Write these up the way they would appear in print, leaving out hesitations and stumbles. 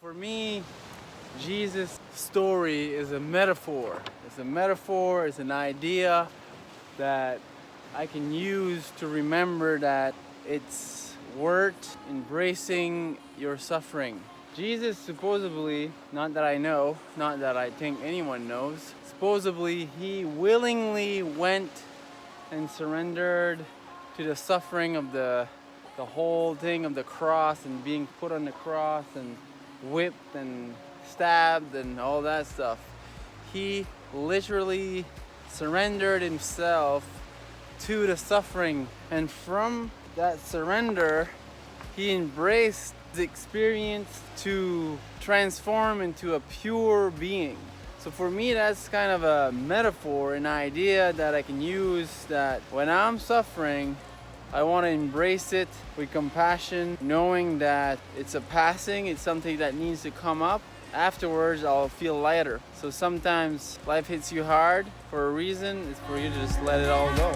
For me, Jesus' story is a metaphor. It's a metaphor, it's an idea that I can use to remember that it's worth embracing your suffering. Jesus supposedly, not that I know, not that I think anyone knows, supposedly he willingly went and surrendered to the suffering of the whole thing of the cross and being put on the cross and whipped and stabbed and all that stuff. He literally surrendered himself to the suffering, and from that surrender he embraced the experience to transform into a pure being. So for me, that's kind of a metaphor, an idea that I can use, that when I'm suffering, I want to embrace it with compassion, knowing that it's a passing, it's something that needs to come up. Afterwards, I'll feel lighter. So sometimes life hits you hard for a reason. It's for you to just let it all go.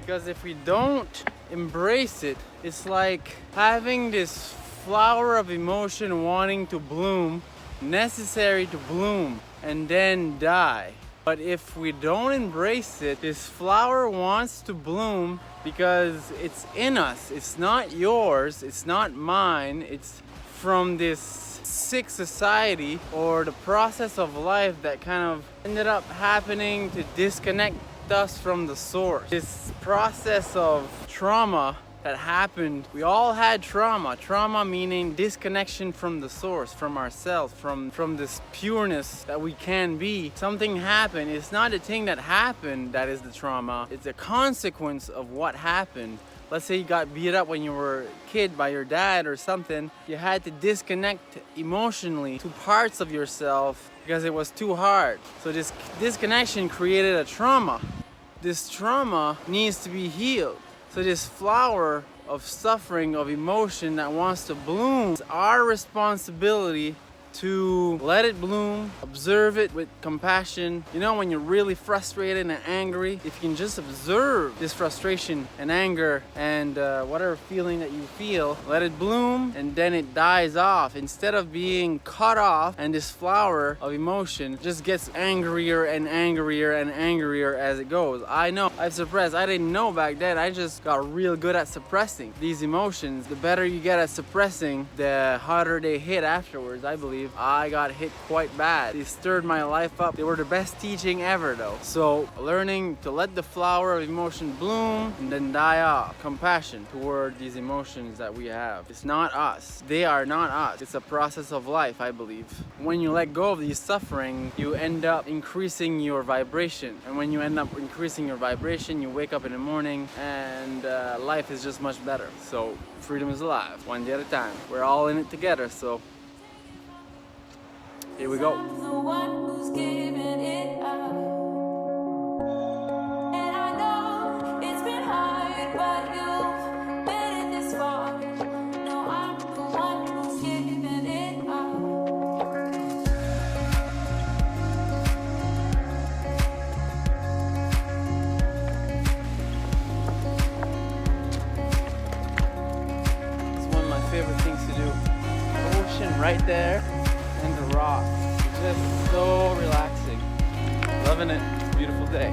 Because if we don't embrace it, it's like having this flower of emotion wanting to bloom, necessary to bloom, and then die. But if we don't embrace it, this flower wants to bloom because it's in us. It's not yours, it's not mine, it's from this sick society or the process of life that kind of ended up happening to disconnect us from the source. This process of trauma that happened, we all had trauma. Trauma meaning disconnection from the source, from ourselves, from this pureness that we can be. Something happened. It's not a thing that happened that is the trauma. It's a consequence of what happened. Let's say you got beat up when you were a kid by your dad or something. You had to disconnect emotionally to parts of yourself because it was too hard. So this disconnection created a trauma. This trauma needs to be healed. So this flower of suffering, of emotion that wants to bloom, it's our responsibility to let it bloom, observe it with compassion. You know, when you're really frustrated and angry, if you can just observe this frustration and anger and whatever feeling that you feel, let it bloom, and then it dies off. Instead of being cut off, and this flower of emotion just gets angrier and angrier and angrier as it goes. I know I've suppressed. I didn't know back then. I just got real good at suppressing these emotions. The better you get at suppressing, the harder they hit afterwards, I believe. I got hit quite bad. They stirred my life up. They were the best teaching ever though. So learning to let the flower of emotion bloom and then die off. Compassion toward these emotions that we have. It's not us. They are not us. It's a process of life, I believe. When you let go of these suffering, you end up increasing your vibration. And when you end up increasing your vibration, you wake up in the morning and life is just much better. So freedom is alive, one day at a time. We're all in it together, so here we go. I'm the one who's giving it up. And I know it's been hard, but you've made it this far. No, I'm the one who's giving it up. It's one of my favorite things to do. The ocean right there. And the rock. Just so relaxing. Loving it. Beautiful day.